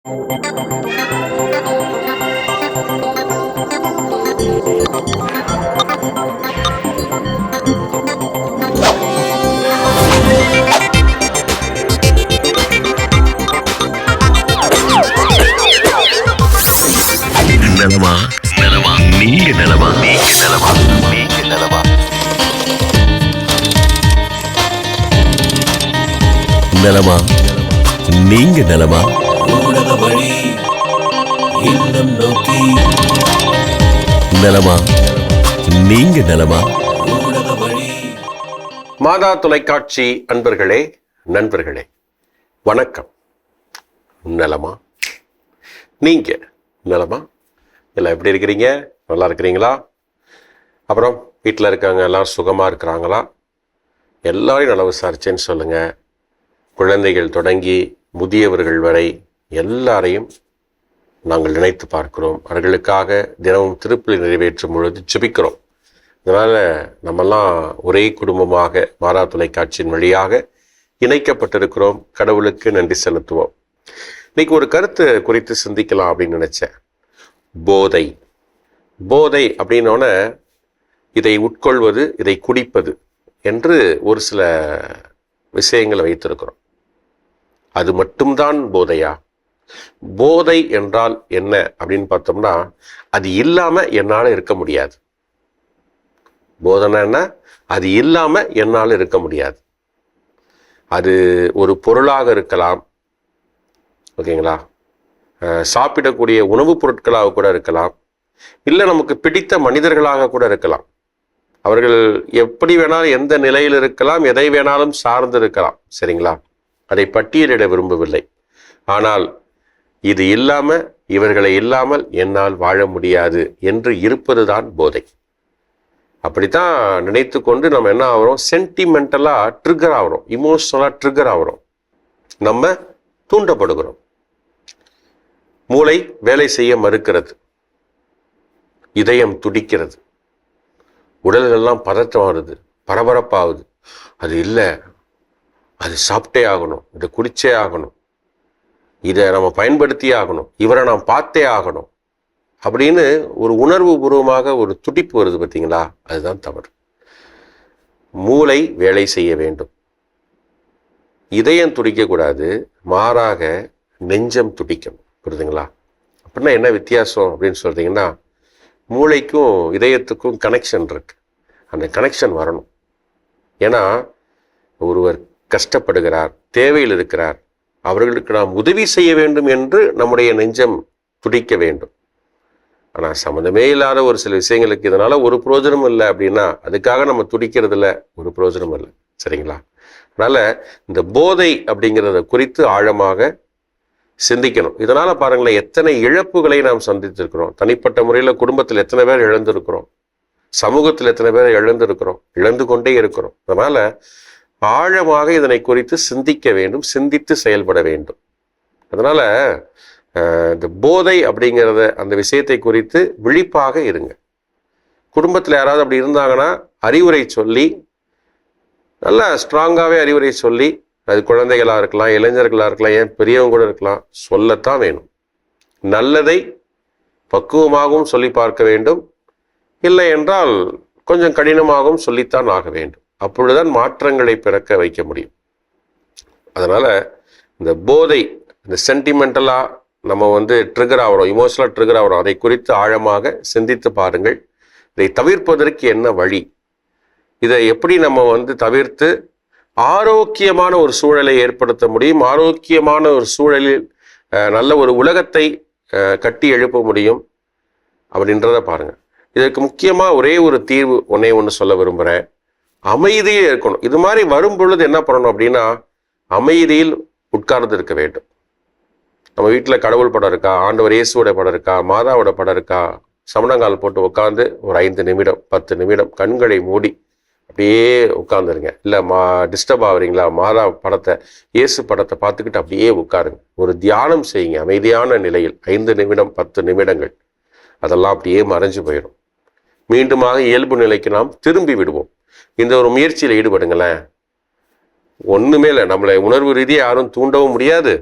நலமா நலமா நீங்க நலமா நீங்க நலமா நீங்க நலமா நலமா நீங்க நலமா ஊடக வழி இல்லம் நோக்கி நலமா நீங்க நலமா ஊடக வழி. மாதா தொலைக்காட்சி அன்பர்களே, நண்பர்களே, வணக்கம். நலமா நீங்க நலமா? எல்லாம் எப்படி இருக்கிறீங்க? நல்லா இருக்கிறீங்களா? அப்புறம் வீட்டில் இருக்காங்க எல்லாம் சுகமாக இருக்கிறாங்களா? எல்லாரையும் நல்லா விசாரிச்சேன்னு சொல்லுங்கள். குழந்தைகள் தொடங்கி முதியவர்கள் வரை எல்லாரையும் நாங்கள் நினைத்து பார்க்கிறோம். அவர்களுக்காக தினமும் திருப்பலி நிறைவேற்றும் பொழுது ஜெபிக்கிறோம். அதனால் நம்மெல்லாம் ஒரே குடும்பமாக மாதா தொலைக்காட்சியின் வழியாக இணைக்கப்பட்டிருக்கிறோம். கடவுளுக்கு நன்றி செலுத்துவோம். இன்னைக்கு ஒரு கருத்து குறித்து சிந்திக்கலாம் அப்படின்னு நினைச்சேன். போதை. போதை அப்படின்னோட இதை உட்கொள்வது, இதை குடிப்பது என்று ஒரு சில விஷயங்களை வைத்திருக்கிறோம். அது மட்டும்தான் போதையா? போதை என்றால் என்ன அப்படின்னு பார்த்தோம்னா, அது இல்லாம என்னால் இருக்க முடியாது. போதைனா என்ன? அது இல்லாம என்னால் இருக்க முடியாது. அது ஒரு பொருளாக இருக்கலாம், ஓகேங்களா? சாப்பிடக்கூடிய உணவுப் பொருட்களாக கூட இருக்கலாம், இல்லை நமக்கு பிடித்த மனிதர்களாக கூட இருக்கலாம். அவர்கள் எப்படி வேணாலும் எந்த நிலையில் இருக்கலாம், எதை வேணாலும் சார்ந்து இருக்கலாம், சரிங்களா? அதை பட்டியலிட விரும்பவில்லை. ஆனால் இது இல்லாம, இவர்களை இல்லாமல் என்னால் வாழ முடியாது என்று இருப்பதுதான் போதை. அப்படித்தான் நினைத்து கொண்டு நம்ம என்ன ஆகிறோம்? சென்டிமெண்டலா ட்ரிகர் ஆகிறோம், இமோஷனலா ட்ரிகர் ஆகிறோம், நம்ம தூண்டப்படுகிறோம். மூளை வேலை செய்ய மறுக்கிறது, இதயம் துடிக்கிறது, உடல்கள்லாம் பதற்றம் வருது, பரபரப்பாகுது. அது இல்லை, அது சாப்பிட்டே ஆகணும், இதை குடிச்சே ஆகணும், இதை நம்ம பயன்படுத்தியே ஆகணும், இவரை நாம் பார்த்தே ஆகணும் அப்படின்னு ஒரு உணர்வு பூர்வமாக ஒரு துடிப்பு வருது பார்த்தீங்களா? அதுதான் தவறு. மூளை வேலை செய்ய வேண்டும், இதயம் துடிக்கக்கூடாது, மாறாக நெஞ்சம் துடிக்கணும். புரியுதுங்களா? அப்படின்னா என்ன வித்தியாசம் அப்படின்னு சொல்றீங்கன்னா, மூளைக்கும் இதயத்துக்கும் கனெக்ஷன் இருக்கு. அந்த கனெக்ஷன் வரணும். ஏன்னா ஒருவர் கஷ்டப்படுகிறார், தேவையில் இருக்கிறார், அவர்களுக்கு நாம் உதவி செய்ய வேண்டும் என்று நம்முடைய நெஞ்சம் துடிக்க வேண்டும். ஆனால் சம்மந்தமே இல்லாத ஒரு சில விஷயங்களுக்கு இதனால ஒரு பிரயோஜனமும் இல்லை அப்படின்னா அதுக்காக நம்ம துடிக்கிறதுல ஒரு பிரயோஜனம் இல்லை, சரிங்களா? அதனால இந்த போதை அப்படிங்கிறத குறித்து ஆழமாக சிந்திக்கணும். இதனால பாருங்களேன், எத்தனை இழப்புகளை நாம் சந்தித்திருக்கிறோம். தனிப்பட்ட முறையில் குடும்பத்தில் எத்தனை பேர் இழந்திருக்கிறோம், சமூகத்தில் எத்தனை பேர் இழந்திருக்கிறோம், இழந்து கொண்டே இருக்கிறோம். அதனால ஆழமாக இதனை குறித்து சிந்திக்க வேண்டும், சிந்தித்து செயல்பட வேண்டும். அதனால இந்த போதை அப்படிங்கிறத, அந்த விஷயத்தை குறித்து விழிப்பாக இருங்க. குடும்பத்தில் யாராவது அப்படி இருந்தாங்கன்னா அறிவுரை சொல்லி, நல்லா ஸ்ட்ராங்காகவே அறிவுரை சொல்லி, அது குழந்தைகளாக இருக்கலாம், இளைஞர்களாக இருக்கலாம், ஏன் பெரியவங்க கூட இருக்கலாம், சொல்லத்தான் வேணும். நல்லதை பக்குவமாகவும் சொல்லி பார்க்க வேண்டும், இல்லை என்றால் கொஞ்சம் கடினமாகவும் சொல்லித்தான் ஆக வேண்டும். அப்பொழுதுதான் மாற்றங்களை பிறக்க வைக்க முடியும். அதனால இந்த போதை, இந்த சென்டிமெண்டலாக நம்ம ட்ரிகர் ஆகிறோம், இமோஷனலாக ட்ரிகர் ஆகிறோம். அதை குறித்து ஆழமாக சிந்தித்து பாருங்கள். இதை தவிர்ப்பதற்கு என்ன வழி, இதை எப்படி நம்ம தவிர்த்து ஆரோக்கியமான ஒரு சூழலை ஏற்படுத்த முடியும், ஆரோக்கியமான ஒரு சூழலில் நல்ல ஒரு உலகத்தை கட்டி எழுப்ப முடியும் அப்படின்றத பாருங்க. இதற்கு முக்கியமாக ஒரே ஒரு தீர்வு ஒன்று சொல்ல விரும்புகிறேன். அமைதியே இருக்கணும். இது மாதிரி வரும் பொழுது என்ன பண்ணணும் அப்படின்னா, அமைதியில் உட்கார்ந்து இருக்க வேண்டும். நம்ம வீட்டில் கடவுள் படம் இருக்கா, ஆண்டவர் இயேசுவோட படம் இருக்கா, மாதாவோட படம் இருக்கா, சமணங்கால் போட்டு உட்காந்து ஒரு 5 நிமிடம் 10 நிமிடம் கண்களை மூடி அப்படியே உட்காந்துருங்க. இல்லை டிஸ்டர்ப் ஆகுறீங்களா, மாதா படத்தை, இயேசு படத்தை பார்த்துக்கிட்டு அப்படியே உட்காருங்க. ஒரு தியானம் செய்யுங்க அமைதியான நிலையில் 5 நிமிடம் 10 நிமிடங்கள். அதெல்லாம் அப்படியே மறைஞ்சு போயிடும். மீண்டுமாக இயல்பு நிலைக்கு நாம் திரும்பி விடுவோம். இந்த ஒரு முயற்சியில் ஈடுபடுங்களேன். ஒன்றுமே இல்லை, நம்மளை உணர்வு ரீதியாக யாரும் தூண்டவும் முடியாது,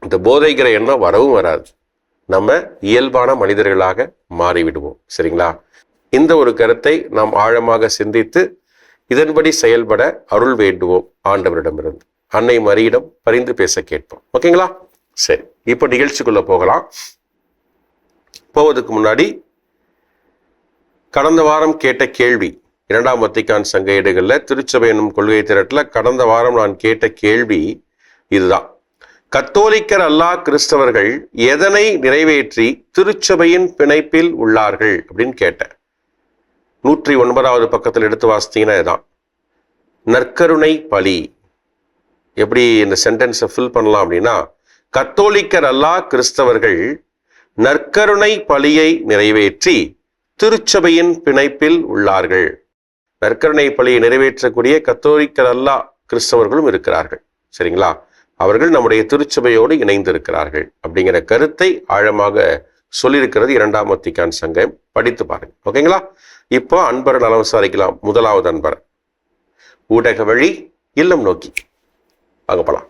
இந்த போதைங்கிற எண்ணம் வரவும் வராது. நம்ம இயல்பான மனிதர்களாக மாறிவிடுவோம். சரிங்களா? இந்த ஒரு கருத்தை நாம் ஆழமாக சிந்தித்து இதன்படி செயல்பட அருள் வேண்டுவோம் ஆண்டவரிடமிருந்து. அன்னை மரியிடம் பரிந்து பேச கேட்போம். ஓகேங்களா? சரி, இப்போ நிகழ்ச்சிக்குள்ள போகலாம். போவதுக்கு முன்னாடி கடந்த வாரம் கேட்ட கேள்வி, 2ஆம் வத்திக்கான் சங்க ஏடுகளில் திருச்சபை என்னும் கொள்கை திரட்டில் கடந்த வாரம் நான் கேட்ட கேள்வி இதுதான். கத்தோலிக்கர் அல்லா கிறிஸ்தவர்கள் எதனை நிறைவேற்றி திருச்சபையின் பிணைப்பில் உள்ளார்கள் அப்படின்னு கேட்டேன். 109வது பக்கத்தில் எடுத்து வாசித்தீங்கன்னா இதுதான். நற்கருணை பலி. எப்படி இந்த சென்டென்ஸை ஃபில் பண்ணலாம் அப்படின்னா, கத்தோலிக்கர் அல்லா கிறிஸ்தவர்கள் நற்கருணை பலியை நிறைவேற்றி திருச்சபையின் பிணைப்பில் உள்ளார்கள். நற்கருணை பலியை நிறைவேற்றக்கூடிய கத்தோலிக்கர் அல்லா கிறிஸ்தவர்களும் இருக்கிறார்கள். சரிங்களா? அவர்கள் நம்முடைய திருச்சபையோடு இணைந்திருக்கிறார்கள் அப்படிங்கிற கருத்தை ஆழமாக சொல்லியிருக்கிறது 2ஆம் வத்திக்கான் சங்கம். படித்து பாருங்க. ஓகேங்களா? இப்போ அன்பரை நலம் விசாரிக்கலாம். முதலாவது அன்பர் ஊடக வழி இல்லம் நோக்கி வாங்க போலாம்.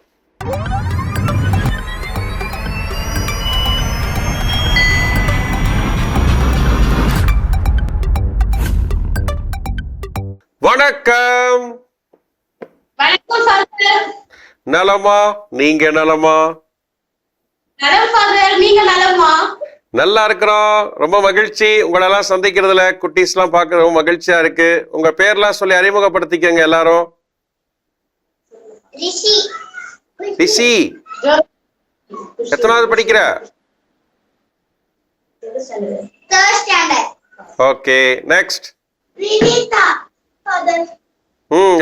வணக்கம். வணக்கம் ஃபாதர். நலமா? நீங்க நலமா? நலம் ஃபாதர், நீங்க நலமா? நல்லா இருக்கிறோம். ரொம்ப மகிழ்ச்சி உங்களெல்லாம் சந்திக்கிறதுல. குட்டீஸ்லாம் பார்க்க ரொம்ப மகிழ்ச்சியா இருக்கு. உங்க பேர்லாம் சொல்லி அறிமுகப்படுத்திக்கங்க எல்லாரும். ரிஷி. ரிஷி, எத்தனாவது படிக்கிற? 3rd standard. Okay, next. Vinitha father.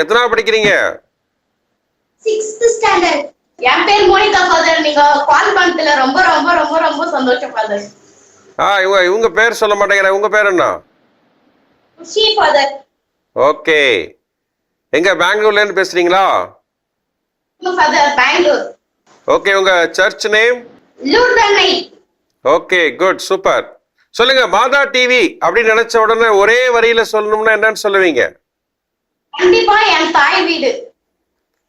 எத்தனாவது படிக்கிறீங்க? 6th standard. என் பேர் மோனிகா ஃபாதர். நீங்க கால் பண்ணதுல ரொம்ப ரொம்ப ரொம்ப ரொம்ப சந்தோஷம் ஃபாதர். இவங்க பேர் சொல்ல மாட்டேங்கிறேன். உங்க பேர் என்ன? ரிஷி ஃபாதர். ஓகே, எங்க பெங்களூர்ல இருந்து பேசுறீங்களா? ஃபாதர், பெங்களூர். ஓகே, உங்க சர்ச் நேம்? லூர்தன்னை. Okay, good, super. சொல்லுங்க, மாதா டிவி அப்படின்னு நினைச்ச உடனே ஒரே வரியில சொல்லணும்னா என்னன்னு சொல்லுவீங்க? கண்டிப்பா என் தாய் வீடு.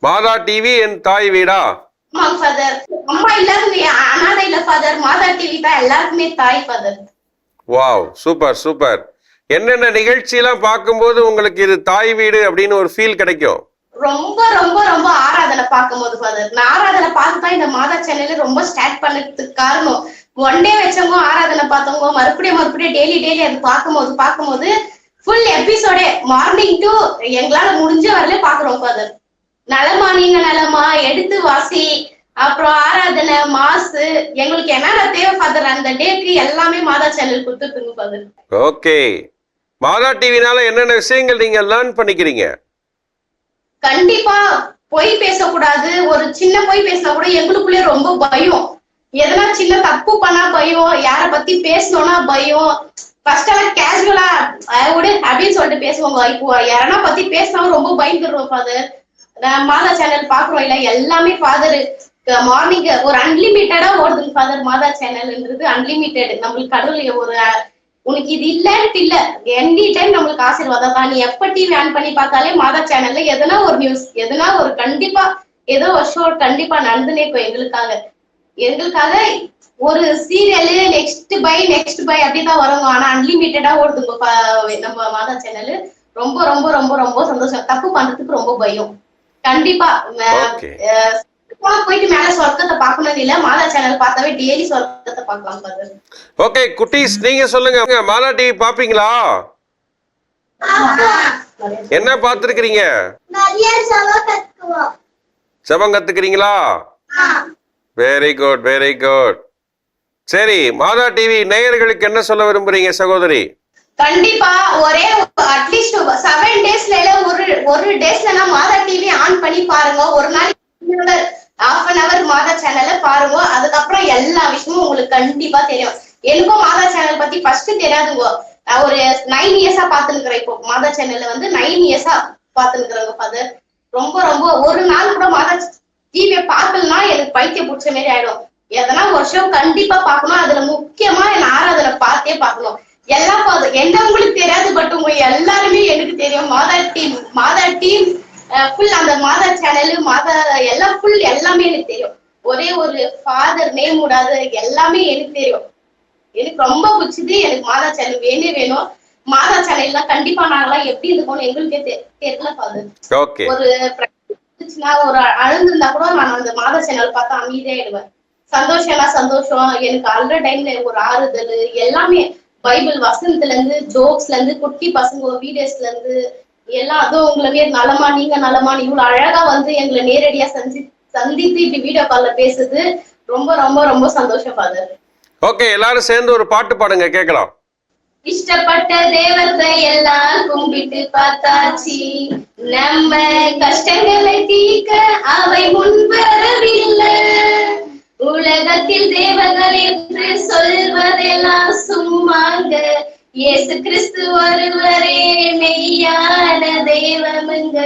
மாதா டிவி என் தாய் வீடா? ஆமாங்க ஃபாதர். அம்மா எல்லாருமே அனாதை இல்ல ஃபாதர். மாதா டிவி தான் எல்லாருக்குமே தாய் ஃபாதர். Wow, super super. என்னென்ன நிகழ்ச்சியெல்லாம் பார்க்கும்போது உங்களுக்கு இது தாய் வீடு அப்படின்னு ஒரு ஃபீல் கிடைக்கும்? ரொம்ப ரொம்ப ரொம்ப ஆராதனை பார்க்கும்போது ஃபாதர். நான் ஆராதனை பார்த்துதான் இந்த மாதா சேனல்ல ரொம்ப ஸ்டார்ட் பண்ணதுக்கு காரணம். ஒன் டே வச்சவங்க ஆராதனை பார்த்தவங்க மறுபடியும் டெய்லி அது பார்க்கும்போது ஃபுல் எபிசோடே மார்னிங் டு எங்களால முடிஞ்ச வரல பாக்குறோம் ஃபாதர். நலமா நீங்க நலமா, எடுத்து வாசி, அப்புறம் ஆராதனை, மாசு, எங்களுக்கு என்னென்ன தேவை ஃபாதர் அந்த டேக்கு எல்லாமே மாதா சேனல் கொடுத்துருங்க ஃபாதர். ஓகே, மாதா டிவினால என்னென்ன விஷயங்கள் நீங்க லேர்ன் பண்ணிக்கிறீங்க? கண்டிப்பா பொய் பேசக்கூடாது. ஒரு சின்ன பொய் பேசினா கூட எங்களுக்குள்ளே ரொம்ப பயம். எதனா சின்ன தப்பு பண்ணா பயம், யார பத்தி பேசணும்னா பயம். ஃபர்ஸ்ட் எல்லாம் கேஷுவலா அப்படின்னு சொல்லிட்டு பேசுவாங்க. இப்போ யாரனா பத்தி பேசினாலும் ரொம்ப பயந்துருவோம் ஃபாதர். மாதா சேனல் பாக்குறோம் இல்ல, எல்லாமே ஃபாதர் மார்னிங் ஒரு அன்லிமிட்டடா ஓடுதுங்க ஃபாதர். மாதா சேனல்ன்றது அன்லிமிட்டெட். நம்மளுக்கு கடவுள் ஒரு உனக்கு இது இல்லன்ட்டு இல்ல, எனி டைம் நம்மளுக்கு ஆசீர்வாதம் தான். நீ எப்ப டிவி ஆன் பண்ணி பார்த்தாலே மாதா சேனல்ல எதனா ஒரு நியூஸ், எதனா ஒரு கண்டிப்பா ஏதோ ஒரு ஷோ கண்டிப்பா நடந்துனே இருக்கும் எங்களுக்காக ஒரு சீரியலு நெக்ஸ்ட் பை அப்படிதான் வருங்க. ஆனா அன்லிமிட்டடா ஓடுதுங்க நம்ம மாதா சேனல். ரொம்ப ரொம்ப ரொம்ப ரொம்ப சந்தோஷம். தப்பு பண்றதுக்கு ரொம்ப பயம். கண்டிப்பா போயிட்டு மேல சொர்க்கத்தை பார்க்கணும் இல்ல, மாதா சேனல் பார்த்தாவே டெய்லி சொர்க்கத்தை பார்க்கலாம் ஃபாதர். ஓகே குட்டீஸ், நீங்க சொல்லுங்க, மாதா டிவி பாப்பீங்களா? என்ன பார்த்திருக்கீங்க? ஜெபம் கத்துக்கிறீங்களா? Very good very good. சரி, மாதா டிவி நேயர்களுக்கு என்ன சொல்ல விரும்புறீங்க சகோதரி? கண்டிப்பா ஒரே அட்லீஸ்ட் 7 டேஸ்ல ஒரு டேஸ்ல மாதா டிவி ஆன் பண்ணி பாருங்க. ஒரு நாளைக்கு ½ an hour மாதா சேனல்ல பாருங்க. அதுக்கப்புறம் எல்லா விஷயமும் உங்களுக்கு கண்டிப்பா தெரியும். எனக்கும் மாதா சேனல் பத்தி ஃபர்ஸ்ட் தெரியாதுங்க. நான் ஒரு 9 இயர்ஸா பாத்துக்கிறேன். இப்போ மாதா சேனல்ல 9 இயர்ஸா பாத்துக்கிறேங்க ஃபாதர். ரொம்ப ரொம்ப ஒரு நாள் கூட மாதா டிவியை பார்க்கலன்னா எனக்கு பைத்தியம் பிடிச்ச மாதிரி ஆயிடும். எதனா ஒரு ஷோ கண்டிப்பா பார்க்கணும். அதுல முக்கியமா என் ஆராதனை பார்த்தே பார்க்கணும். எல்லாம் என்ன உங்களுக்கு தெரியாது, பட் உங்க எல்லாருமே எனக்கு தெரியும். மாதா டீம் ஃபுல், அந்த மாதா சேனல் மாதா எல்லாம் ஃபுல் எல்லாமே எனக்கு தெரியும். ஒரே ஒரு ஃபாதர் நேம் விடாது எல்லாமே எனக்கு தெரியும். எனக்கு ரொம்ப பிடிச்சது. எனக்கு மாதா சேனல் வேணும். மாதா சேனல்லாம் கண்டிப்பா நாங்கெல்லாம் எப்படி இருக்கோம்னு எங்களுக்கே தெரியல ஃபாதர். ஒரு ஒரு அழுந்திருந்தா கூட நான் அந்த மாதா சேனல் பார்த்து அமைதியாயிடுவேன். சந்தோஷம்னா சந்தோஷம், எனக்கு அழுற டைம்ல ஒரு ஆறுதல் எல்லாமே, பைபிள் வசனத்துல இருந்து ஜோக்ஸ்ல இருந்து குட்டி பசங்க வீடியோஸ்ல இருந்து எல்லாம், அதுவும் உங்களை நலமா நீங்க நலமா இவ்வளவு அழகா வந்து எங்களை நேரடியா சந்தித்து இப்படி வீடியோ கால்ல பேசுது. ரொம்ப ரொம்ப ரொம்ப சந்தோஷம் ஃபாதர். ஓகே, எல்லாரும் சேர்ந்து ஒரு பாட்டு பாடுங்க கேட்கலாம். இஷ்டப்பட்ட தேவத்தை எல்லாம் கும்பிட்டு பார்த்தாச்சு, நம்ம கஷ்டங்களை தீர்க்க அவை முன்வரவில்லை. உலகத்தில் தேவர்கள் என்று சொல்வதெல்லாம் சும்மாங்க, இயேசு கிறிஸ்து ஒருவரே மெய்யான தெய்வமுங்க.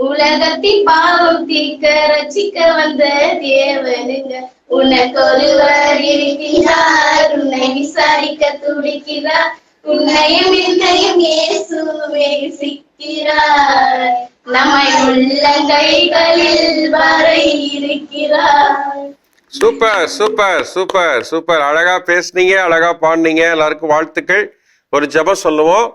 உலகத்தின் பாவம் தீர்க்க ரட்சிக்க வந்த தேவனுங்க. உனக்கு ஒருவர் இருக்கிறார், உன்னை விசாரிக்க துடிக்கிறார், உன்னையும் என்னையும் இயேசுவே சிக்கிறார், நம்மை உள்ளங்கைகளில் வரை இருக்கிறார். Super super super super. அழகா பேசுனீங்க, அழகா பாடுனீங்க. எல்லாருக்கும் வாழ்த்துக்கள். ஒரு ஜெபம் சொல்லுவோம்.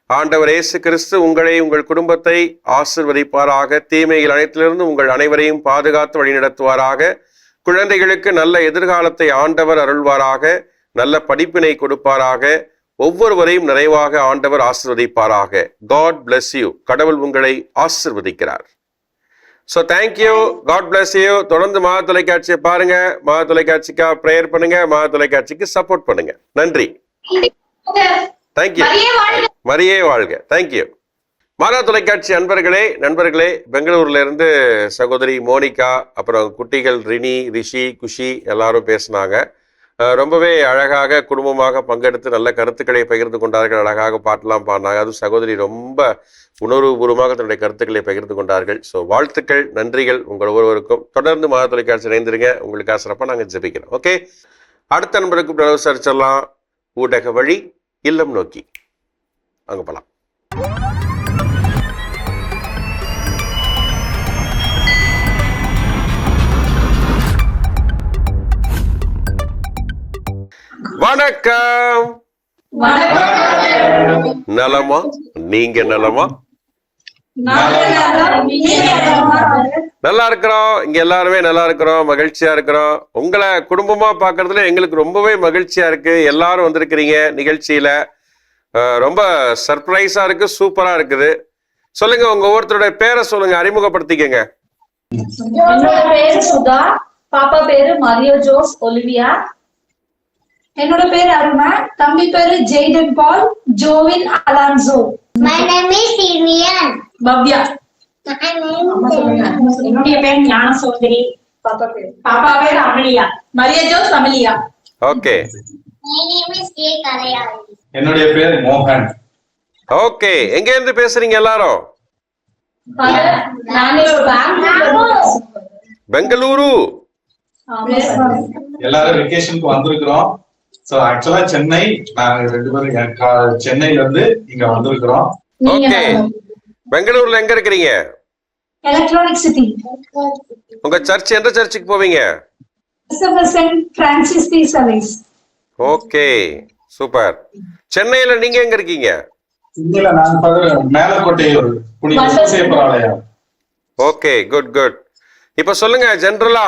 ஆண்டவர் இயேசு கிறிஸ்து உங்களை உங்கள் குடும்பத்தை ஆசீர்வதிப்பாராக. தீமைகள் அனைத்திலிருந்து உங்கள் அனைவரையும் பாதுகாத்து வழிநடத்துவாராக. குழந்தைகளுக்கு நல்ல எதிர்காலத்தை ஆண்டவர் அருள்வாராக. நல்ல படிப்பினை கொடுப்பாராக. ஒவ்வொருவரையும் நிறைவாக ஆண்டவர் ஆசீர்வதிப்பாராக. God bless you. கடவுள் உங்களை ஆசீர்வதிக்கிறார். So thank you, God bless you. தொடர்ந்து மகா தொலைக்காட்சியை பாருங்க. மகா தொலைக்காட்சிக்கா ப்ரேயர் பண்ணுங்க. மகா தொலைக்காட்சிக்கு சப்போர்ட் பண்ணுங்க. நன்றி. தேங்க்யூ. மரியே வாழ்க. தேங்க்யூ. மகா தொலைக்காட்சி நண்பர்களே, பெங்களூர்ல இருந்து சகோதரி மோனிகா, அப்புறம் குட்டிகள் ரினி, ரிஷி, குஷி எல்லாரும் பேசினாங்க. ரொம்பவே அழகாக குடும்பமாக பங்கெடுத்து நல்ல கருத்துக்களை பகிர்ந்து கொண்டார்கள். அழகாக பாட்டெல்லாம் பாடினாங்க. அதுவும் சகோதரி ரொம்ப உணர்வுபூர்வமாக தன்னுடைய கருத்துக்களை பகிர்ந்து கொண்டார்கள். ஸோ வாழ்த்துக்கள், நன்றிகள் உங்கள் ஒவ்வொருவருக்கும். தொடர்ந்து மகா தொலைக்காட்சி இணைந்திருங்க. உங்களுக்காக சிறப்பாக நாங்கள் ஜெபிக்கிறோம். ஓகே, அடுத்த நண்பருக்கு பிரவசரிச்செல்லாம் ஊடக வழி இல்லம் நோக்கி அங்கே போகலாம். வணக்கம். நலமா? நீங்க நலமா? நல்லா இருக்கிறோம். இங்க எல்லாருமே நல்லா இருக்கிறோம், மகிழ்ச்சியா இருக்கிறோம். உங்களை குடும்பமா பாக்குறதுல எங்களுக்கு ரொம்பவே மகிழ்ச்சியா இருக்கு. எல்லாரும் வந்திருக்கிறீங்க நிகழ்ச்சியில. ரொம்ப சர்ப்ரைஸா இருக்கு, சூப்பரா இருக்குது. சொல்லுங்க, உங்க ஒவ்வொருத்தருடைய பேரை சொல்லுங்க, அறிமுகப்படுத்திக்கங்க. என்னோட பேரு சுதா, பாப்பா பேரு மரியோ ஜோஸ் ஒலிவியா. என்னோட பேரு அருணா, தம்பி பேரு Jayden Paul, Jovin Alonso. My name is Sylvian. Bhavya. என்னுடைய பேர் ஞான சோதரி. பாப்பா பேரு Amalia. Mario Jose Amalia. Okay. My name is K Kalaiyali. என்னுடைய பேர் மோகன். ஓகே, எங்க இருந்து பேசுறீங்க எல்லாரும்? பெங்களூரு. எல்லாரும் வெக்கேஷனுக்கு வந்திருக்கிறோம். சோ ஆக்சுவலா சென்னை, நாங்க 2 பேரும் சென்னையில இருந்து இங்க வந்திருக்கிறோம். ஓகே, பெங்களூர்ல எங்க இருக்கிறீங்க? Electronic city. உங்க சர்ச் எந்த சர்ச்சுக்கு போவீங்க? செயின்ட் பிரான்சிஸ் தி சவேஸ். Okay, super. சென்னையில நீங்க எங்க இருக்கீங்க? சென்னையில நாங்க மேலக்கோட்டையூர் புனித சூசையப்பர் ஆலயம். Okay, good good. இப்ப சொல்லுங்க, ஜெனரலா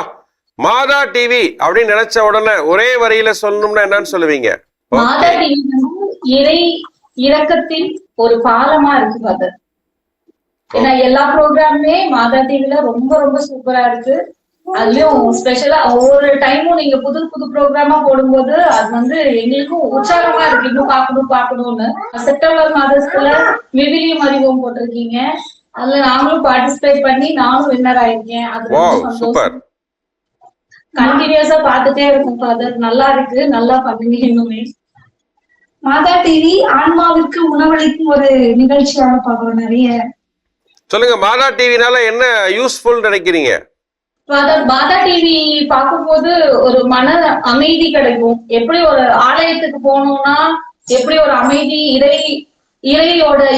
மாதா டிவி அப்படின்னு நினைச்ச உடனே ஒரே வரியில சொல்லணும்னா என்னன்னு சொல்லுவீங்க? மாதா டிவி இறை இரக்கத்தின் ஒரு பாலமா இருக்கு ஃபாதர். ஏன்னா எல்லா ப்ரோக்ராமுமே மாதா டிவில ரொம்ப ரொம்ப சூப்பரா இருக்கு. அதுலயும் ஸ்பெஷலா ஒவ்வொரு டைமும் நீங்க புது புது ப்ரோக்ராமா போடும்போது அது வந்து எங்களுக்கும் உற்சாகமா இருக்கு, இன்னும் பாக்கணும்னு. செப்டம்பர் மாதத்துல விவிலியம் அறிவோம் போட்டிருக்கீங்க. அதுல நாங்களும் பார்ட்டிசிபேட் பண்ணி நானும் வின்னர் ஆயிருக்கேன். அது சந்தோஷம். கண்டினியூஸா பாத்துட்டே இருக்கும் ஃபாதர். நல்லா இருக்கு, நல்லா பண்ணுங்க இன்னுமே. மாதா டிவி ஆன்மாவிற்கு உணவளிக்கும் ஒரு நிகழ்ச்சியாக பாக்குறோம் நிறைய. சொல்லுங்க, மாதா டிவினால என்ன யூஸ்ஃபுல் நினைக்கிறீங்க? மாதா டிவி பார்க்கும்போது ஒரு மன அமைதி கிடைக்கும். எப்படி ஒரு ஆலயத்துக்கு போனோம்னா எப்படி ஒரு அமைதி,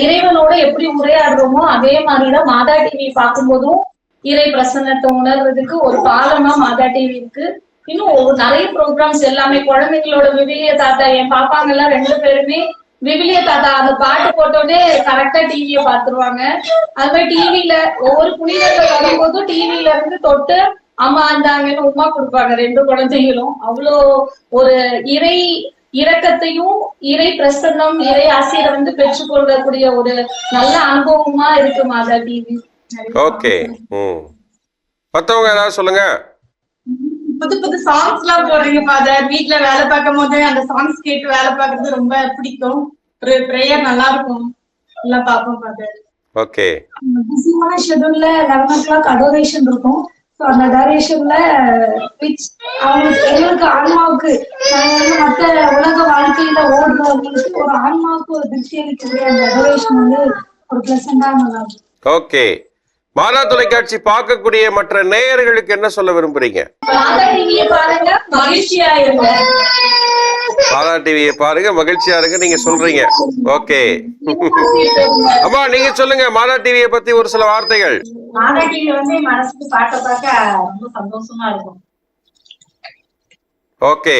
இறைவனோட எப்படி உரையாடுறோமோ அதே மாதிரிதான் மாதா டிவி பார்க்கும்போதும் இறை பிரசன்னத்தை உணர்றதுக்கு ஒரு பாலமா மாதா டிவி இருக்கு. இன்னும் நிறைய ப்ரோக்ராம்ஸ் எல்லாமே குழந்தைங்களோட விவிலிய தாத்தா, என் பாப்பாங்க எல்லாம் 2 பேருமே விவிலிய தாத்தா அந்த பாட்டு போட்டோடனே கரெக்டா டிவிய பாத்துருவாங்க. அது மாதிரி டிவில ஒவ்வொரு புனிதர்கள் வரும்போதும் டிவில இருந்து தொட்டு அம்மா இருந்தாங்கன்னு உமா கொடுப்பாங்க 2 குழந்தைகளும். அவ்வளோ ஒரு இறை இரக்கத்தையும் இறை பிரசன்னம் இறை ஆசிரியரை வந்து பெற்றுக்கொள்ளக்கூடிய ஒரு நல்ல அனுபவமா இருக்கு மாதா டிவி. ஓகே. மத்தவங்க ஏதாவது சொல்லுங்க. புது புது சாங்ஸ் எல்லாம் போடுறீங்க ஃபாதர். வீட்ல வேலை பார்க்கும் போது அந்த சாங்ஸ் கேட்டு வேலை பார்க்கறது ரொம்ப பிடிக்கும். பிரேயர் நல்லா இருக்கும், எல்லாம் பார்ப்போம் ஃபாதர். ஓகே. பிஸியான ஷெட்யூல்ல 11 o'clock அடோரேஷன் இருக்கும். ஸோ அந்த அடோரேஷன்ல அவங்களுக்கு எங்களுக்கு ஆன்மாவுக்கு மற்ற உலக வாழ்க்கையில ஓடுறவங்களுக்கு ஒரு ஆன்மாவுக்கு ஒரு திருப்தி அளிக்கக்கூடிய அந்த அடோரேஷன் வந்து ஒரு பிளசண்டா நல்லா இருக்கும். ஓகே. மாதா தொலைக்காட்சி பார்க்கக்கூடிய மற்ற நேயர்களுக்கு என்ன சொல்ல விரும்புறீங்க? மாதா டிவியை பாருங்க, மகிழ்ச்சியா இருங்க. மாதா டிவியை பாருங்க, மகிழ்ச்சியா இருங்க நீங்க சொல்றீங்க. ஓகே. அம்மா நீங்க சொல்லுங்க மாதா டிவியை பத்தி ஒரு சில வார்த்தைகள். மாதா டிவி வந்து மனசுக்கு பார்க்க பார்க்க ரொம்ப சந்தோஷமா இருக்கும். ஓகே.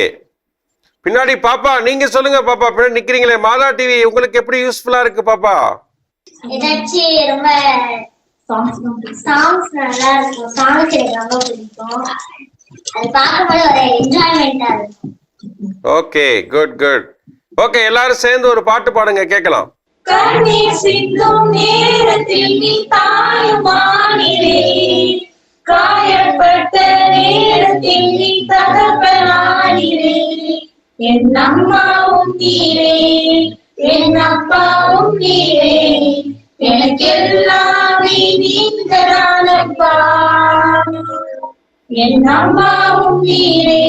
பின்னாடி பாப்பா நீங்க சொல்லுங்க. பாப்பா பின்னாடி நிக்கிறீங்களே, மாதா டிவி உங்களுக்கு எப்படி யூஸ்ஃபுல்லா இருக்கு பாப்பா? ஏதாச்சும் ரொம்ப சாங்ஸ் நல்லா இருக்கும். சாங்ஸ் எனக்கு ரொம்ப பிடிக்கும். அது பார்க்கும்போது ஒரு என்ஜாய்மெண்டா இருக்கும். Okay, good good. ஓகே, எல்லாரும் சேர்ந்து ஒரு பாட்டு பாடுங்க கேட்கலாம். கண்ணீர் சிந்தும் நேரத்தில் நீ தாயுமானிலே, காயப்பட்ட நேரத்தில் நீ தகப்பனானிலே, என் அம்மாவும் நீரே என் அப்பாவும் நீரே, எனக்கெல்லாமே நீங்கதானப்பா. என் அம்மாவும் நீரே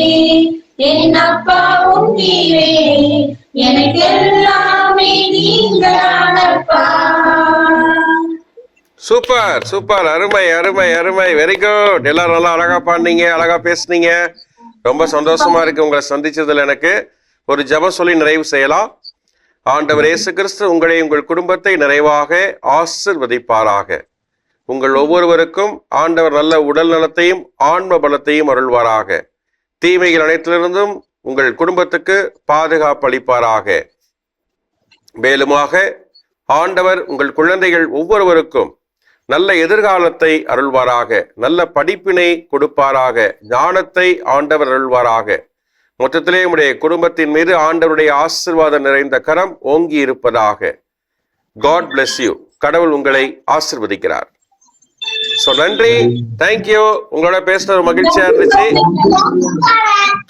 என் அப்பாவும் நீரே, எனக்கெல்லாமே நீங்கதானப்பா. சூப்பர் சூப்பர், அருமை அருமை அருமை, வெரி குட். எல்லாரும் நல்லா அழகா பாடுனீங்க, அழகா பேசுனீங்க. ரொம்ப சந்தோஷமா இருக்கு உங்களை சந்திச்சதுல. எனக்கு ஒரு ஜெபம் சொல்லி நிறைவு செய்யலாம். ஆண்டவர் இயேசு கிறிஸ்து உங்களை உங்கள் குடும்பத்தை நிறைவாக ஆசிர்வதிப்பாராக. உங்கள் ஒவ்வொருவருக்கும் ஆண்டவர் நல்ல உடல் நலத்தையும் ஆன்ம பலத்தையும் அருள்வாராக. தீமைகள் அனைத்திலிருந்தும் உங்கள் குடும்பத்துக்கு பாதுகாப்பு அளிப்பாராக. மேலுமாக ஆண்டவர் உங்கள் குழந்தைகள் ஒவ்வொருவருக்கும் நல்ல எதிர்காலத்தை அருள்வாராக, நல்ல படிப்பினை கொடுப்பாராக, ஞானத்தை ஆண்டவர் அருள்வாராக. மொத்தத்திலே உடைய குடும்பத்தின் மீது ஆண்டவருடைய ஆசீர்வாதம் நிறைந்த கரம் ஓங்கி இருப்பதாக. God bless you. கடவுள் உங்களை ஆசீர்வதிக்கிறார். சோ நன்றி, தேங்க்யூ. உங்களோட பேசுறது மகிழ்ச்சியா இருந்துச்சு.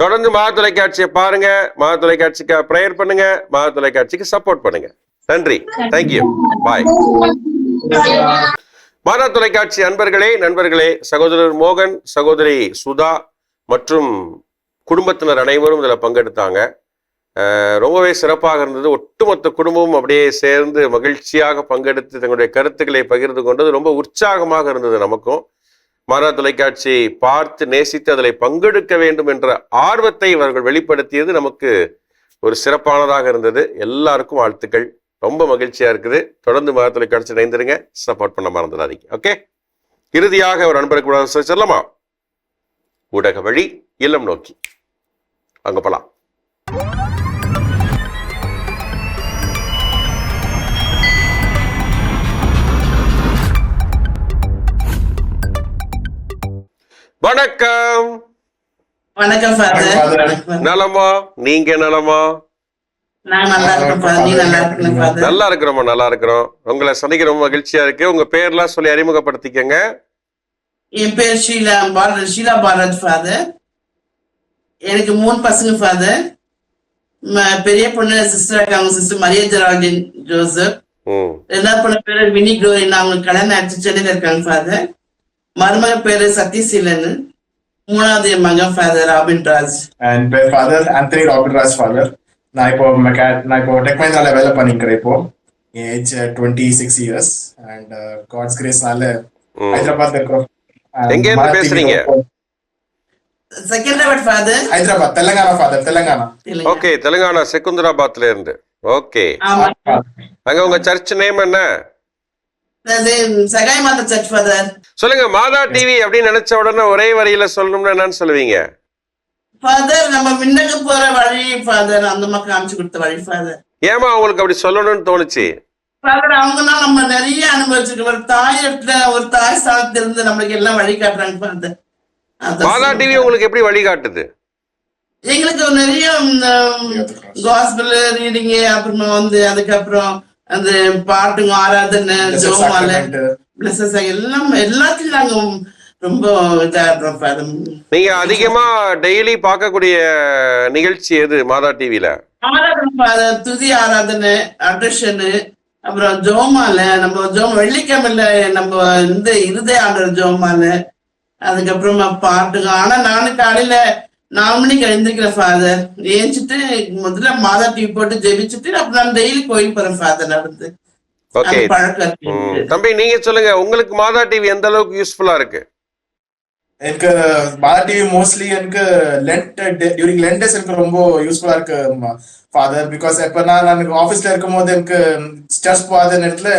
தொடர்ந்து மாதா தொலைக்காட்சியை பாருங்க, மாதா தொலைக்காட்சிக்கு பிரேயர் பண்ணுங்க, மாதா தொலைக்காட்சிக்கு சப்போர்ட் பண்ணுங்க. நன்றி, தேங்க்யூ, பாய். மாதா தொலைக்காட்சி நண்பர்களே, சகோதரர் மோகன், சகோதரி சுதா மற்றும் குடும்பத்தினர் அனைவரும் இதில் பங்கெடுத்தாங்க. ரொம்பவே சிறப்பாக இருந்தது. ஒட்டுமொத்த குடும்பமும் அப்படியே சேர்ந்து மகிழ்ச்சியாக பங்கெடுத்து தங்களுடைய கருத்துக்களை பகிர்ந்து கொண்டது ரொம்ப உற்சாகமாக இருந்தது. நமக்கும் மாதா தொலைக்காட்சி பார்த்து நேசித்து அதில் பங்கெடுக்க வேண்டும் என்ற ஆர்வத்தை இவர்கள் வெளிப்படுத்தியது நமக்கு ஒரு சிறப்பானதாக இருந்தது. எல்லாருக்கும் வாழ்த்துக்கள். ரொம்ப மகிழ்ச்சியா இருக்குது. தொடர்ந்து மாதா தொலைக்காட்சி இணைந்திருங்க, சப்போர்ட் பண்ண மறந்துடாதீங்க. ஓகே. இறுதியாக ஒரு நண்பருக்கு சொல்லலாமா? ஊடக வழி இல்லம் நோக்கி அங்க போலாம். வணக்கம். வணக்கம் ஃபாதர். நலமா? நீங்க நலமா? நான் நல்லா இருக்கேன். நீ நல்லா இருக்கீங்க ஃபாதர்? நல்லா இருக்கிறோமா, நல்லா இருக்கிறோம். உங்களை சந்திக்க ரொம்ப மகிழ்ச்சியா இருக்கு. உங்க பேர்லாம் சொல்லி அறிமுகப்படுத்திக்கங்க. என் பேர் ஷீலா பாரத் ஃபாதர். எனக்கு 3 பசங்க ஃபாதர். பெரிய பொண்ணு சிஸ்டர் இருக்காங்க, சிஸ்டர் மரியா ஜெரால்டின் ஜோசப். 2வது பொண்ணு பேரு வினி குளோரின், அவங்க கல்யாணம் ஆயிடுச்சு, சென்னையில இருக்காங்க ஃபாதர். மருமக பேரு சதீஷ். 3வது என் மகன் ஃபாதர் ராபின் ராஜ். அண்ட் பேர் father Anthony Robin Raj father. நான் இப்போ டெக் மஹிந்திரால வேலை பண்ணிக்கிறேன். இப்போ ஏஜ் 26 years அண்ட் காட்ஸ் கிரேஸ்னால ஹைதராபாத்ல இருக்கிறோம். எங்க இருந்து பேசுறீங்க? Secunderabad father. Hyderabad, Telangana father. Telangana. Okay, Telangana செகுந்தராபாத்ல இருந்து. ஓகே. ஆமா. அங்க உங்க சர்ச் நேம் என்ன? அது சகாய் மாதா சர்ச் ஃபாதர். சொல்லுங்க, மாதா டிவி அப்படின்னு நினைச்ச உடனே ஒரே வரியில சொல்லணும்னா என்னன்னு சொல்லுவீங்க? ஃபாதர் நம்ம விண்ணக்கு போற வழி ஃபாதர், அந்த மக்கள் காமிச்சு கொடுத்த வழி ஃபாதர். ஏமா உங்களுக்கு அப்படி சொல்லணும்னு தோணுச்சு? ஃபாதர் அவங்கலாம் நம்ம நிறைய அனுபவிச்சிருக்கோம். ஒரு தாய் ஸ்தானத்துல இருந்து நம்மளுக்கு எல்லாம் வழி காட்டுறாங்க ஃபாதர். மாதா டிவி உங்களுக்கு எப்படி வழி காட்டுது? எங்களுக்கு நிறைய காஸ்பல் ரீடிங், அப்புறமா அதுக்கப்புறம் அந்த பாட்டுங்க, ஆராதனை, ஜோமால எல்லாம் எல்லாத்தையும் நாங்க ரொம்ப இதா இருப்போம். நீங்க அதிகமா டெய்லி பார்க்கக்கூடிய நிகழ்ச்சி எது மாதா டிவில? ஆராதனை, துதி ஆராதனை, அட்ரஷனு, அப்புறம் ஜோமால நம்ம வெள்ளிக்கிழமையில நம்ம இருதய ஆண்டர் ஜோமால, அதுக்கப்புறமா பாட்டுங்க. ஆனா நானும் காலையில 4 மணிக்கு எழுந்திருக்கிறேன் ஃபாதர். ஏஞ்சிட்டு முதல்ல மாதா டிவி போட்டு ஜெபிச்சுட்டு அப்புறம் நான் டெய்லி கோயில் போறேன் ஃபாதர். நடந்து பழக்கம். தம்பி நீங்க சொல்லுங்க, உங்களுக்கு மாதா டிவி எந்த அளவுக்கு யூஸ்ஃபுல்லா இருக்கு? எனக்கு மாதா டிவி மோஸ்ட்லி எனக்கு டியூரிங் லென்ட் டேஸ் எனக்கு ரொம்ப யூஸ்ஃபுல்லா இருக்கு ஃபாதர். பிகாஸ் எப்ப நான் ஆஃபீஸ்ல இருக்கும் போது எனக்கு ஸ்டெப்ஸ் போகாத நேரத்துல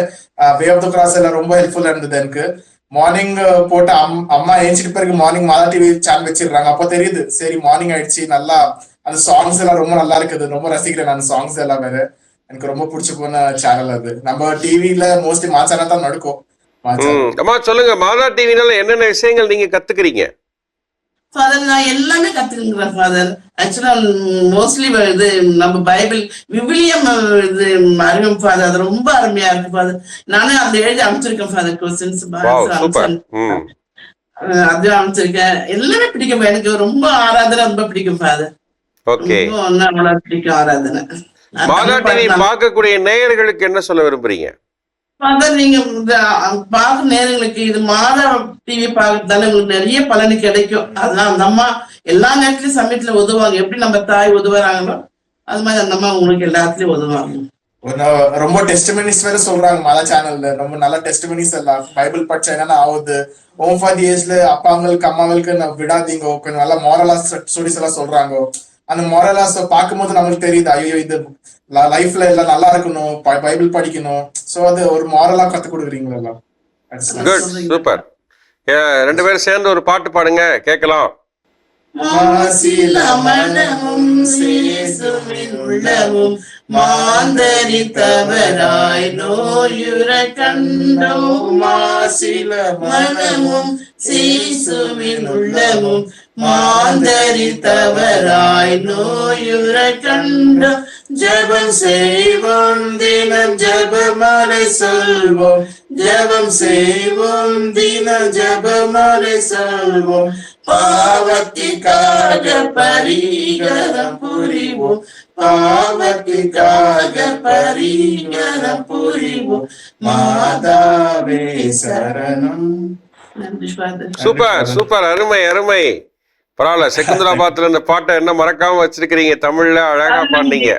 வே ஆஃப் த கிராஸ் எல்லாம் ரொம்ப ஹெல்ப்ஃபுல்லா இருந்தது. எனக்கு மார்னிங் போட்டு அம்மா ஏஞ்சிட்டு பிறகு மார்னிங் மாதா டிவி சேனல் வச்சிடுறாங்க. அப்போ தெரியுது சரி மார்னிங் ஆயிடுச்சு. நல்லா அந்த சாங்ஸ் எல்லாம் ரொம்ப நல்லா இருக்குது. ரொம்ப ரசிக்கிறேன் நான் சாங்ஸ் எல்லாம். வேற எனக்கு ரொம்ப பிடிச்ச போன சேனல் அது. நம்ம டிவில மோஸ்ட்லி மாச்சானா தான் நடக்கும். அம்மா சொல்லுங்க, மாதா டிவினால என்னென்ன விஷயங்கள் நீங்க கத்துக்கிறீங்க? ஃபாதர் நான் எல்லாமே கத்துக்கிறேன் ஃபாதர். ஆக்சுவலா மோஸ்ட்லி இது நம்ம பைபிள் விவிலியம் இது அறிவும் ஃபாதர். அது ரொம்ப அருமையா இருக்கு ஃபாதர். நானே அந்த எழுதி அமைச்சிருக்கேன் ஃபாதர். கொஸ்டின்ஸ் அது அமைச்சிருக்கேன். எல்லாமே பிடிக்கும் எனக்கு. ரொம்ப ஆராதனை ரொம்ப பிடிக்கும் ஃபாதர். பிடிக்கும் ஆராதனை. மாதா டிவி பார்க்கக்கூடிய நேயர்களுக்கு என்ன சொல்ல விரும்புறீங்க? ஃபாதர் நீங்க பார்க்க நேரங்களுக்கு இது மாதா டிவி பார்க்கறதால உங்களுக்கு நிறைய பலனு கிடைக்கும். அதெல்லாம் அந்த அம்மா எல்லா நேரத்துலயும் சமயத்துல உதவுவாங்க. எப்படி நம்ம தாய் உதவுறாங்களோ அது மாதிரி அந்த அம்மா உங்களுக்கு எல்லாத்துலயும் உதவுவாங்க. ரொம்ப டெஸ்டிமனிஸ் வேற சொல்றாங்க மாதா சேனல்ல. ரொம்ப நல்ல டெஸ்டிமனிஸ் எல்லாம். பைபிள் படிச்சா என்னன்னா ஆகுது, ஹோம் ஃபார் தி ஏஜ்ல அப்பாங்களுக்கு அம்மாங்களுக்கு விடாதீங்க, கொஞ்சம் நல்லா மாரலா ஸ்டோரிஸ் எல்லாம் சொல்றாங்க. அந்த மாரலாஸ் பார்க்கும்போது நம்மளுக்கு தெரியுது, ஐயோ இது லைஃப்ல எல்லாம் நல்லா இருக்கணும், பைபிள் படிக்கணும். சோ அது ஒரு மாரலா கத்து கொடுக்குறீங்களா? Good, super. ரெண்டு பேரும் சேர்ந்து ஒரு பாட்டு பாடுங்க, கேட்கலாம். மாந்தரித்தவராய் நோயுற கண்டோம், மாசில மனமும் சீசுவின் உள்ளமும் மாந்தரித்தவராய் நோயுற கண்டோம். ஜபம் செய்வோம் தினம் ஜபமாலை சொல்வோம், ஜபம் செய்வோம் தினம் ஜபமாலை சொல்வோம். பாவத்திற்காக பரிகாரம் புரிவோம், பாவத்திற்காக பரிகாரம் புரிவோம். மாதாவே சரணம். சூப்பர் சூப்பர், அருமை அருமை. பரவாயில்ல, செகந்தராபாத்ல இந்த பாட்டை என்ன மறக்காம வச்சிருக்கிறீங்க. தமிழ்ல அழகா பாடுனீங்க.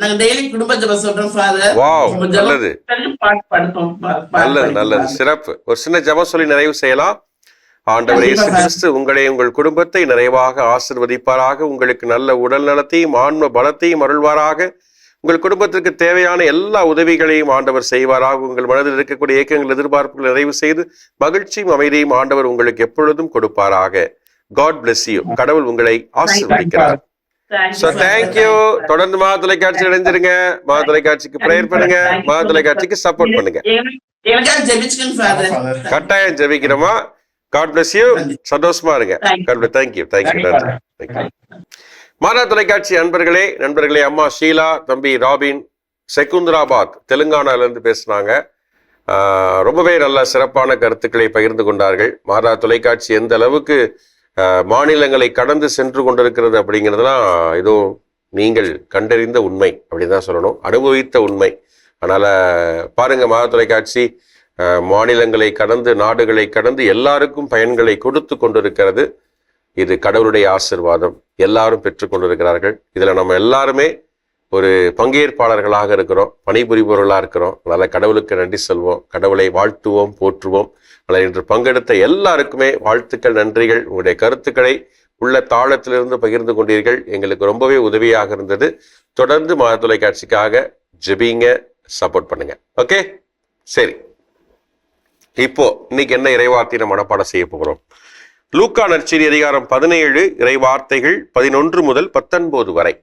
நாங்க டெய்லி குடும்ப ஜெபம் சொல்றோம் ஃபாதர். வாவ், நல்லது நல்லது நல்லது, சிறப்பு. ஒரு சின்ன ஜெபம் சொல்லி நிறைவு செய்யலாம். ஆண்டவர் இயேசு கிறிஸ்து உங்களை உங்கள் குடும்பத்தை நிறைவாக ஆசீர்வதிப்பாராக. உங்களுக்கு நல்ல உடல் நலத்தையும் ஆன்ம பலத்தையும் அருள்வாராக. உங்கள் குடும்பத்திற்கு தேவையான எல்லா உதவிகளையும் ஆண்டவர் செய்வாராக. உங்கள் மனதில் இருக்கக்கூடிய ஏக்கங்கள் எதிர்பார்ப்புகள் நிறைவு செய்து மகிழ்ச்சியும் அமைதியும் ஆண்டவர் உங்களுக்கு எப்பொழுதும் கொடுப்பாராக. God bless you. கடவுள் உங்களை ஆசீர்வதிக்கிறார். So thank you. தொடர்ந்து மா தொலைக்காட்சி இணைஞ்சிருங்க. மா தொலைக்காட்சிக்கு பிரேயர் பண்ணுங்க, மா தொலைக்காட்சிக்கு சப்போர்ட் பண்ணுங்க. கட்டாயம் ஜெபிக்கிறோமா. God bless you. சந்தோஷமா இருங்க. Thank you. மாதா தொலைக்காட்சி நண்பர்களே, அம்மா ஷீலா, தம்பி ராபின் செகுந்தராபாத் தெலுங்கானால இருந்து பேசினாங்க. ரொம்பவே நல்ல சிறப்பான கருத்துக்களை பகிர்ந்து கொண்டார்கள். மாதா தொலைக்காட்சி எந்த அளவுக்கு மாநிலங்களை கடந்து சென்று கொண்டிருக்கிறது அப்படிங்கிறதுலாம் ஏதோ நீங்கள் கண்டறிந்த உண்மை அப்படின்னு தான் சொல்லணும், அனுபவித்த உண்மை. அதனால பாருங்க, மாதா தொலைக்காட்சி மாநிலங்களை கடந்து நாடுகளை கடந்து எல்லாருக்கும் பயன்களை கொடுத்து கொண்டிருக்கிறது. இது கடவுளுடைய ஆசீர்வாதம். எல்லாரும் பெற்றுக்கொண்டிருக்கிறார்கள். இதுல நம்ம எல்லாருமே ஒரு பங்கேற்பாளர்களாக இருக்கிறோம், பணிபுரிபவர்களாக இருக்கிறோம். அதனால கடவுளுக்கு நன்றி சொல்வோம், கடவுளை வாழ்த்துவோம், போற்றுவோம். அதனால் இன்று பங்கெடுத்த எல்லாருக்குமே வாழ்த்துக்கள், நன்றிகள். உங்களுடைய கருத்துக்களை உள்ள தாளத்திலிருந்து பகிர்ந்து கொண்டீர்கள், எங்களுக்கு ரொம்பவே உதவியாக இருந்தது. தொடர்ந்து மாதா தொலைக்காட்சிக்காக ஜெபிங்க, சப்போர்ட் பண்ணுங்க. ஓகே, சரி. இப்போ இன்னைக்கு என்ன இறைவார்த்தை நம்ம மனப்பாடம் செய்ய போகிறோம்? லூக்கா நற்செய்தி அதிகாரம் 17 இறைவார்த்தைகள் 11 முதல் 19 வரை.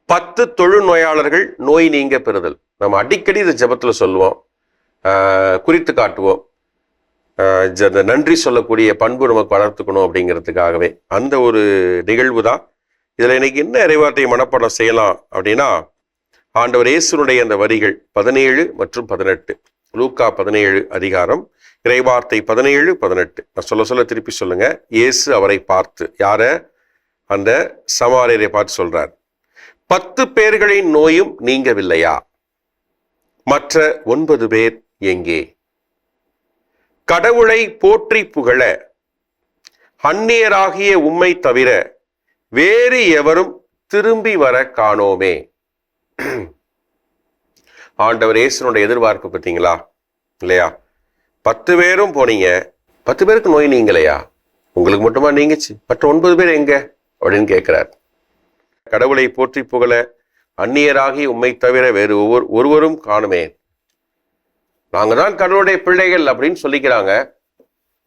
10 தொழுநோயாளர்கள் நோய் நீங்க பெறுதல். நம்ம அடிக்கடி இந்த ஜெபத்துல சொல்லுவோம், குறித்து காட்டுவோம். நன்றி சொல்லக்கூடிய பண்பு நமக்கு வளர்த்துக்கணும் அப்படிங்கிறதுக்காகவே அந்த ஒரு நிகழ்வு தான். இதுல இன்னைக்கு என்ன இறைவார்த்தையை மனப்பாடம் செய்யலாம் அப்படின்னா, ஆண்டவர் இயேசுனுடைய அந்த வரிகள் 17 மற்றும் 18. லூக்கா 17 அதிகாரம் இறைவார்த்தை 17, 18. நான் சொல்ல திருப்பி சொல்லுங்க. இயேசு அவரை பார்த்து, யார? அந்த சமாரியரை பார்த்து சொல்றார், 10 பேர்களின் நோயும் நீங்கவில்லையா? மற்ற 9 பேர் எங்கே? கடவுளை போற்றி புகழ அந்நியராகிய உம்மை தவிர வேறு எவரும் திரும்பி வர காணோமே. ஆண்டவர் இயேசுனுடைய எதிர்பார்ப்பு பார்த்தீங்களா இல்லையா? 10 பேரும் போனீங்க, 10 பேருக்கு நோய் நீங்கலையா? உங்களுக்கு மட்டுமா நீங்கிச்சு, மற்ற 9 பேர் எங்க அப்படின்னு கேட்கிறார். கடவுளை போற்றி புகழ அந்நியராகி உம்மை தவிர வேறு ஒருவரும் காணுமே. நாங்க தான் கடவுளுடைய பிள்ளைகள் அப்படின்னு சொல்லிக்கிறாங்க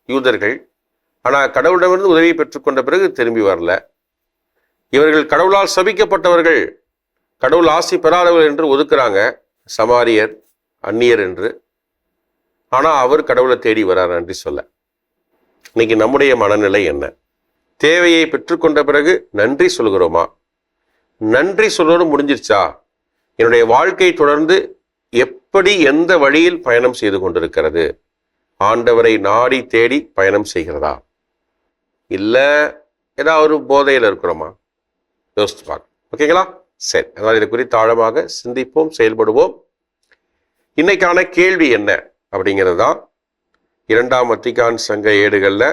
யூதர்கள். ஆனா கடவுளிடமிருந்து உதவி பெற்றுக்கொண்ட பிறகு திரும்பி வரல. இவர்கள் கடவுளால் சபிக்கப்பட்டவர்கள், கடவுள் ஆசி பெறாதவர்கள் என்று ஒதுக்குறாங்க சமாரியர், அந்நியர் என்று. ஆனா அவர் கடவுளை தேடி வரார் நன்றி சொல்ல. இன்னைக்கு நம்முடைய மனநிலை என்ன? தேவையை பெற்றுக்கொண்ட பிறகு நன்றி சொல்கிறோமா? நன்றி சொல்வதும் முடிஞ்சிருச்சா? என்னுடைய வாழ்க்கை தொடர்ந்து எப்படி எந்த வழியில் பயணம் செய்து கொண்டிருக்கிறது? ஆண்டவரை நாடி தேடி பயணம் செய்கிறதா? இல்ல ஏதாவது ஒரு போதையில் இருக்கிறோமா? யோசித்து பார்க்க. ஓகேங்களா? சரி, அதனால் இது குறித்து ஆழமாக சிந்திப்போம், செயல்படுவோம். இன்னைக்கான கேள்வி என்ன அப்படிங்கிறது தான் 2ஆம் வத்திக்கான் சங்க ஏடுகள்ல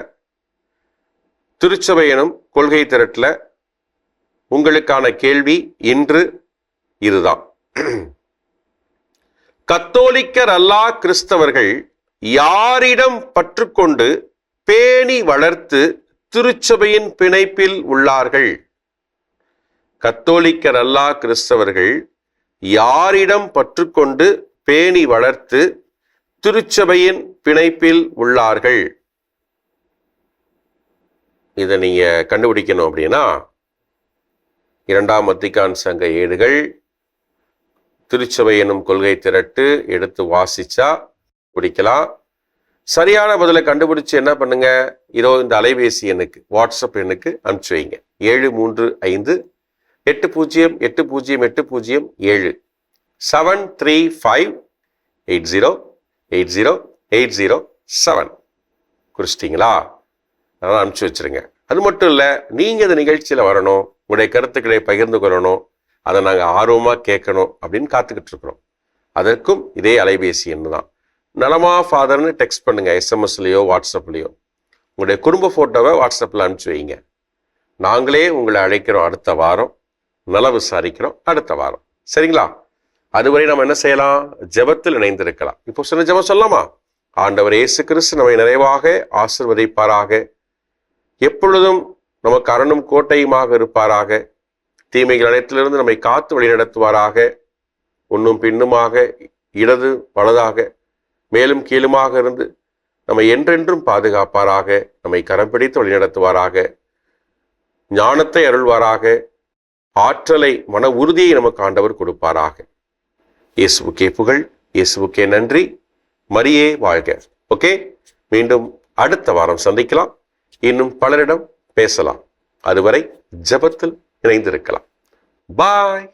திருச்சபை எனும் கொள்கை திரட்டுல உங்களுக்கான கேள்வி இன்று இதுதான். கத்தோலிக்கர் அல்லா கிறிஸ்தவர்கள் யாரிடம் பற்றுக்கொண்டு பேணி வளர்த்து திருச்சபையின் பிணைப்பில் உள்ளார்கள்? கத்தோலிக்கர் அல்லா கிறிஸ்தவர்கள் யாரிடம் பற்றுக்கொண்டு பேணி வளர்த்து திருச்சபையின் பிணைப்பில் உள்ளார்கள்? இதை நீங்க கண்டுபிடிக்கணும் அப்படின்னா 2ஆம் வத்திக்கான் சங்க ஏடுகள் திருச்சபை எனும் கொள்கை திரட்டு எடுத்து வாசிச்சா பிடிக்கலாம். சரியான பதிலை கண்டுபிடிச்சு என்ன பண்ணுங்க, இதோ இந்த அலைபேசி எண்ணுக்கு, வாட்ஸ்அப் எண்ணுக்கு அனுப்பிச்சு வைங்க. 735 80808007 735808007 குறிச்சிட்டிங்களா? அதனால் அனுப்பிச்சு வச்சிருங்க. அது மட்டும் இல்லை, நீங்கள் இந்த நிகழ்ச்சியில் வரணும், உங்களுடைய கருத்துக்களை பகிர்ந்து கொள்ளணும், அதை நாங்கள் ஆர்வமாக கேட்கணும் அப்படின்னு காத்துக்கிட்டு இருக்கிறோம். அதற்கும் இதே அலைபேசி எண்ணு தான். நலமா ஃபாதர்னு டெக்ஸ்ட் பண்ணுங்க, எஸ்எம்எஸ்லையோ வாட்ஸ்அப்லையோ. உங்களுடைய குடும்ப ஃபோட்டோவை வாட்ஸ்அப்பில் அனுப்பிச்சு வைங்க. நாங்களே உங்களை அழைக்கிறோம், அடுத்த வாரம் நல விசாரிக்கிறோம், அடுத்த வாரம். சரிங்களா? அதுவரை நம்ம என்ன செய்யலாம்? ஜெபத்தில் இணைந்திருக்கலாம். இப்போ சில ஜெபம் சொல்லலாமா? ஆண்டவர் இயேசு கிறிஸ்து நம்மை நிறைவாக ஆசீர்வதிப்பாராக, எப்பொழுதும் நமக்கு அரணும் கோட்டையுமாக இருப்பாராக, தீமைகள் அனைத்திலிருந்து நம்மை காத்து வழிநடத்துவாராக, ஒன்றும் பின்னுமாக இடது வலதாக மேலும் கீழுமாக இருந்து நம்மை என்றென்றும் பாதுகாப்பாராக, நம்மை கரம் பிடித்து வழிநடத்துவாராக, ஞானத்தை அருள்வாராக, ஆற்றலை மன உறுதியை நமக்கு ஆண்டவர் கொடுப்பாராக. இயேசுவுக்கே புகழ், இயேசுவுக்கே நன்றி, மரியே வாழ்க. ஓகே, மீண்டும் அடுத்த வாரம் சந்திக்கலாம். இன்னும் பலரிடம் பேசலாம். அதுவரை ஜெபத்தில் இணைந்திருக்கலாம். பாய்.